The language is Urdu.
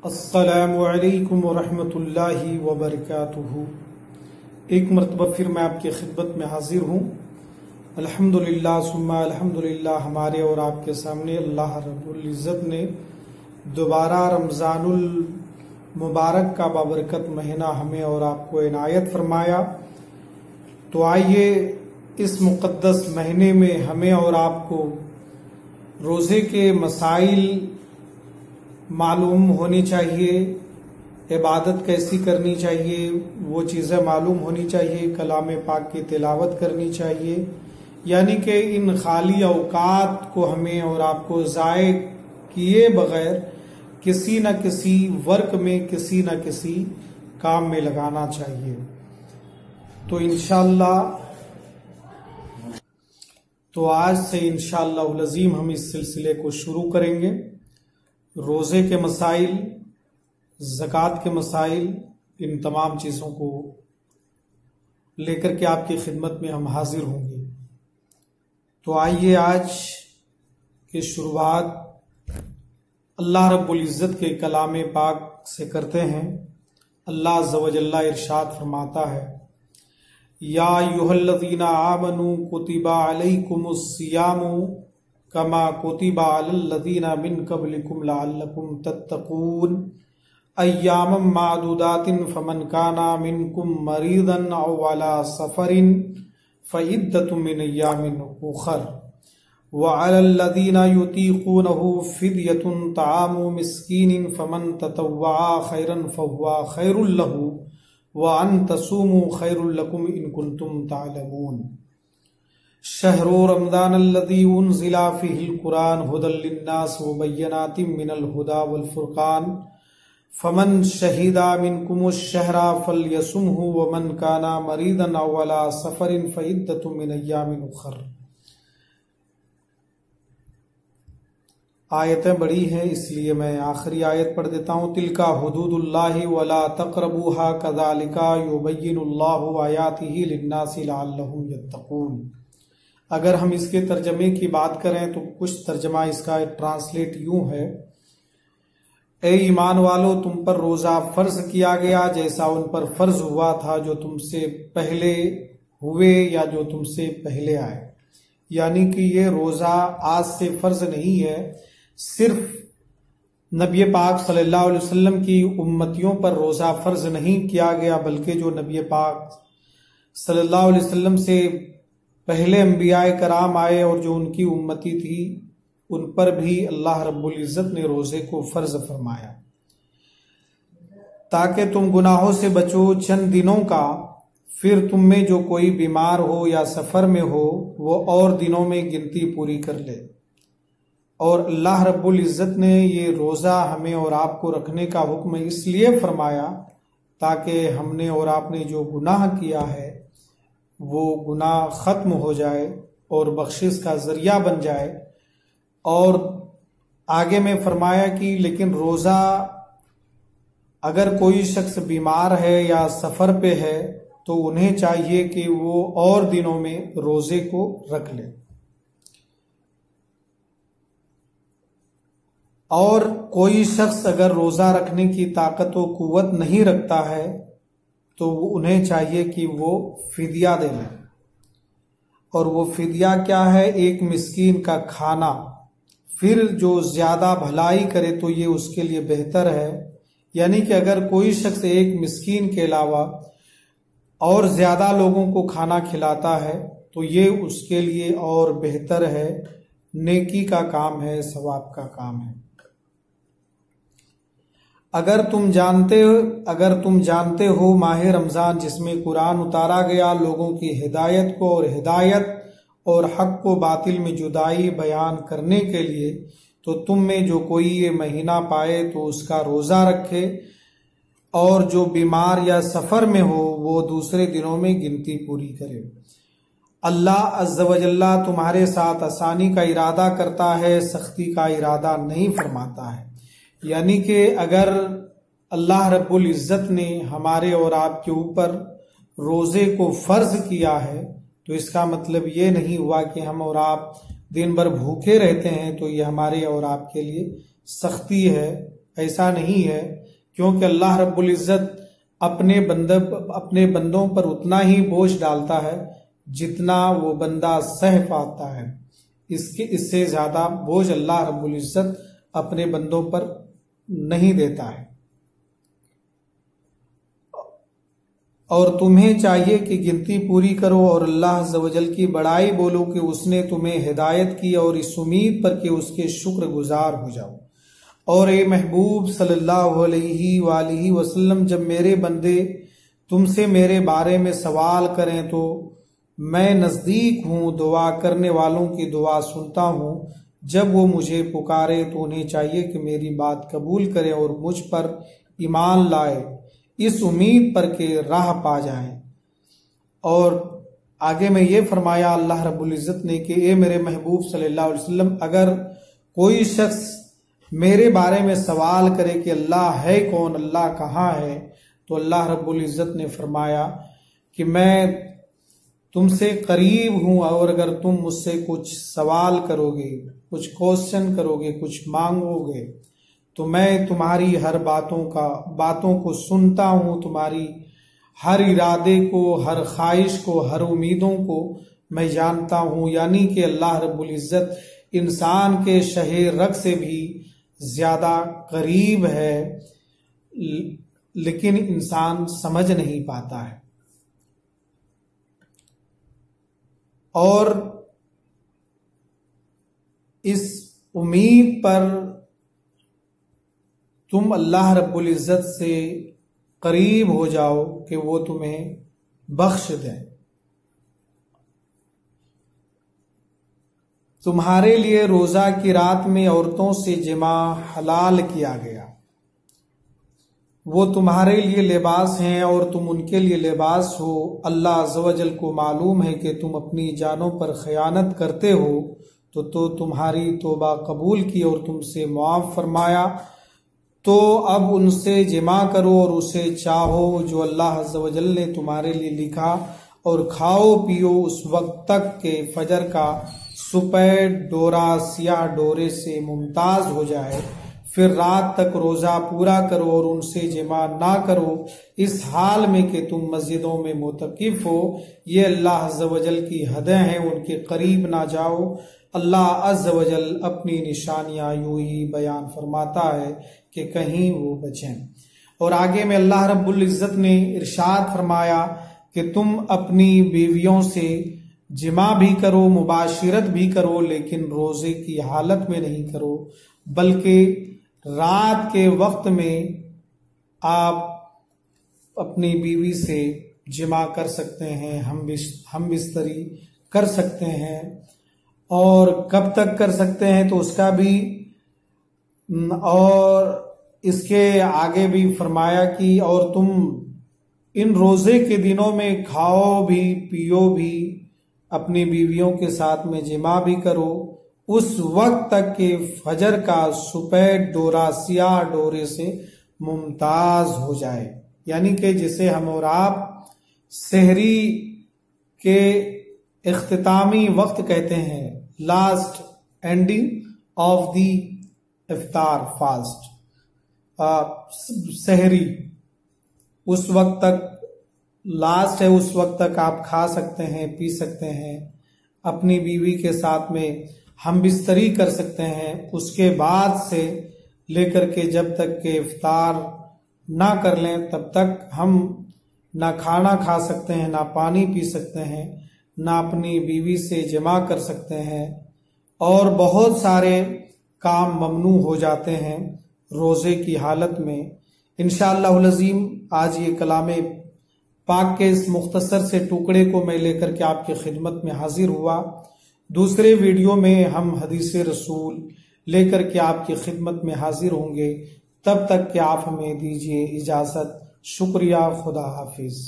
السلام علیکم ورحمۃ اللہ وبرکاتہ۔ ایک مرتبہ پھر میں آپ کی خدمت میں حاضر ہوں۔ الحمدللہ ثم الحمدللہ، ہمارے اور آپ کے سامنے اللہ رب العزت نے دوبارہ رمضان المبارک کا بابرکت مہینہ ہمیں اور آپ کو عنایت فرمایا۔ تو آئیے اس مقدس مہینے میں ہمیں اور آپ کو روزے کے مسائل معلوم ہونی چاہیے، عبادت کیسی کرنی چاہیے وہ چیزیں معلوم ہونی چاہیے، کلام پاک کی تلاوت کرنی چاہیے، یعنی کہ ان خالی اوقات کو ہمیں اور آپ کو ضائع کیے بغیر کسی نہ کسی ورک میں، کسی نہ کسی کام میں لگانا چاہیے۔ تو انشاءاللہ تو آج سے انشاءاللہ العظیم ہم اس سلسلے کو شروع کریں گے۔ روزے کے مسائل، زکوٰۃ کے مسائل، ان تمام چیزوں کو لے کر کے آپ کی خدمت میں ہم حاضر ہوں گے۔ تو آئیے آج کی شروعات اللہ رب العزت کے کلام پاک سے کرتے ہیں۔ اللہ عز و جل ارشاد فرماتا ہے، یا ایھا الذین آمنوا کتب علیکم الصیام کما کتب علی الذین من قبلکم لعلکم تتقون ایاما معدودات فمن کان منکم مریضا او علی سفر فعدۃ من ایام اخر وعلی الذین یطیقونہ فدیۃ طعام مسکین فمن تطوع خیرا فہو خیر لہ وان تصوموا خیر لکم ان کنتم تعلمون۔ شہر رمضان الذی انزل فیہ القرآن ھدی للناس وبینات من الھدی والفرقان فمن شہد منکم الشہر فلیصمہ ومن کان مریضا او علی سفر فعدۃ من ایام اخر۔ آیتیں بڑی ہیں اس لیے میں آخری آیت پڑھ دیتا ہوں۔ تلک حدود اللہ ولا تقربوها کذالک یبین اللہ آیاتہ للناس لعلہم یتقون۔ اگر ہم اس کے ترجمے کی بات کریں تو کچھ ترجمہ اس کا ٹرانسلیٹ یوں ہے، اے ایمان والو، تم پر روزہ فرض کیا گیا جیسا ان پر فرض ہوا تھا جو تم سے پہلے ہوئے یا جو تم سے پہلے آئے۔ یعنی کہ یہ روزہ آج سے فرض نہیں ہے، صرف نبی پاک صلی اللہ علیہ وسلم کی امتیوں پر روزہ فرض نہیں کیا گیا، بلکہ جو نبی پاک صلی اللہ علیہ وسلم سے پہلے انبیاء کرام آئے اور جو ان کی امتی تھی ان پر بھی اللہ رب العزت نے روزے کو فرض فرمایا تاکہ تم گناہوں سے بچو چند دنوں کا، پھر تم میں جو کوئی بیمار ہو یا سفر میں ہو وہ اور دنوں میں گنتی پوری کر لے۔ اور اللہ رب العزت نے یہ روزہ ہمیں اور آپ کو رکھنے کا حکم اس لیے فرمایا تاکہ ہم نے اور آپ نے جو گناہ کیا ہے وہ گناہ ختم ہو جائے اور بخشش کا ذریعہ بن جائے۔ اور آگے میں فرمایا کہ لیکن روزہ اگر کوئی شخص بیمار ہے یا سفر پہ ہے تو انہیں چاہیے کہ وہ اور دنوں میں روزے کو رکھ لے۔ اور کوئی شخص اگر روزہ رکھنے کی طاقت و قوت نہیں رکھتا ہے تو انہیں چاہیے کہ وہ فدیہ دے لیں۔ اور وہ فدیہ کیا ہے؟ ایک مسکین کا کھانا۔ پھر جو زیادہ بھلائی کرے تو یہ اس کے لیے بہتر ہے، یعنی کہ اگر کوئی شخص ایک مسکین کے علاوہ اور زیادہ لوگوں کو کھانا کھلاتا ہے تو یہ اس کے لیے اور بہتر ہے، نیکی کا کام ہے، ثواب کا کام ہے۔ اگر تم جانتے ہو ماہ رمضان جس میں قرآن اتارا گیا لوگوں کی ہدایت کو اور ہدایت اور حق و باطل میں جدائی بیان کرنے کے لیے، تو تم میں جو کوئی یہ مہینہ پائے تو اس کا روزہ رکھے، اور جو بیمار یا سفر میں ہو وہ دوسرے دنوں میں گنتی پوری کرے۔ اللہ عز و جل تمہارے ساتھ آسانی کا ارادہ کرتا ہے، سختی کا ارادہ نہیں فرماتا ہے۔ یعنی کہ اگر اللہ رب العزت نے ہمارے اور آپ کے اوپر روزے کو فرض کیا ہے تو اس کا مطلب یہ نہیں ہوا کہ ہم اور آپ دن بھر بھوکے رہتے ہیں، تو یہ ہمارے اور آپ کے لیے سختی ہے ایسا نہیں ہے، کیونکہ اللہ رب العزت اپنے بندوں پر اتنا ہی بوجھ ڈالتا ہے جتنا وہ بندہ سہ پاتا ہے، اس سے زیادہ بوجھ اللہ رب العزت اپنے بندوں پر نہیں دیتا ہے۔ اور تمہیں چاہیے کہ گنتی پوری کرو اور اللہ عز و جل کی بڑائی بولو کہ اس نے تمہیں ہدایت کی، اور اس امید پر کہ اس کے شکر گزار ہو جاؤ۔ اور اے محبوب صلی اللہ علیہ وآلہ وسلم، جب میرے بندے تم سے میرے بارے میں سوال کریں تو میں نزدیک ہوں، دعا کرنے والوں کی دعا سنتا ہوں۔ جب وہ مجھے پکارے تو انہیں چاہیے کہ میری بات قبول کریں اور مجھ پر ایمان لائے، اس امید پر کہ راہ پا جائیں۔ اور آگے میں یہ فرمایا اللہ رب العزت نے کہ اے میرے محبوب صلی اللہ علیہ وسلم، اگر کوئی شخص میرے بارے میں سوال کرے کہ اللہ ہے کون، اللہ کہاں ہے، تو اللہ رب العزت نے فرمایا کہ میں تم سے قریب ہوں، اور اگر تم مجھ سے کچھ سوال کرو گے، کچھ کوشچن کرو گے، کچھ مانگو گے، تو میں تمہاری ہر باتوں کو سنتا ہوں، تمہاری ہر ارادے کو، ہر خواہش کو، ہر امیدوں کو میں جانتا ہوں۔ یعنی کہ اللہ رب العزت انسان کے شہ رگ سے بھی زیادہ قریب ہے، لیکن انسان سمجھ نہیں پاتا ہے۔ اور اس امید پر تم اللہ رب العزت سے قریب ہو جاؤ کہ وہ تمہیں بخش دیں۔ تمہارے لیے روزہ کی رات میں عورتوں سے جماع حلال کیا گیا، وہ تمہارے لیے لباس ہیں اور تم ان کے لیے لباس ہو۔ اللہ عز و جل کو معلوم ہے کہ تم اپنی جانوں پر خیانت کرتے ہو، تو تمہاری توبہ قبول کی اور تم سے معاف فرمایا، تو اب ان سے جماع کرو اور اسے چاہو جو اللہ عز و جل نے تمہارے لیے لکھا، اور کھاؤ پیو اس وقت تک کہ فجر کا سپید ڈورا سیاہ ڈورے سے ممتاز ہو جائے، پھر رات تک روزہ پورا کرو اور ان سے جماع نہ کرو، اس حال میں کہ تم مسجدوں میں معتکف ہو۔ یہ اللہ عز و جل کی حدیں ہیں، ان کے قریب نہ جاؤ۔ اللہ عز و جل اپنی نشانیاں یوں ہی بیان فرماتا ہے کہ کہیں وہ بچیں۔ اور آگے میں اللہ رب العزت نے ارشاد فرمایا کہ تم اپنی بیویوں سے جماع بھی کرو، مباشرت بھی کرو، لیکن روزے کی حالت میں نہیں کرو، بلکہ رات کے وقت میں آپ اپنی بیوی سے جماع کر سکتے ہیں، ہم بستری کر سکتے ہیں، اور کب تک کر سکتے ہیں تو اس کا بھی، اور اس کے آگے بھی فرمایا کہ اور تم ان روزے کے دنوں میں کھاؤ بھی پیو بھی، اپنی بیویوں کے ساتھ میں جماع بھی کرو، اس وقت تک کہ فجر کا سپید ڈورا سیاہ ڈورے سے ممتاز ہو جائے، یعنی کہ جسے ہم اور آپ سحری کے اختتامی وقت کہتے ہیں، لاسٹ اینڈنگ آف دی افطار فاسٹ، سحری اس وقت تک لاسٹ ہے، اس وقت تک آپ کھا سکتے ہیں، پی سکتے ہیں، اپنی بیوی کے ساتھ میں ہم بستری کر سکتے ہیں۔ اس کے بعد سے لے کر کے جب تک کہ افطار نہ کر لیں تب تک ہم نہ کھانا کھا سکتے ہیں، نہ پانی پی سکتے ہیں، نہ اپنی بیوی سے جماع کر سکتے ہیں، اور بہت سارے کام ممنوع ہو جاتے ہیں روزے کی حالت میں۔ انشاءاللہ العظیم آج یہ کلام پاک کے اس مختصر سے ٹکڑے کو میں لے کر کے آپ کی خدمت میں حاضر ہوا۔ دوسرے ویڈیو میں ہم حدیث رسول لے کر کے آپ کی خدمت میں حاضر ہوں گے، تب تک کہ آپ ہمیں دیجیے اجازت۔ شکریہ، خدا حافظ۔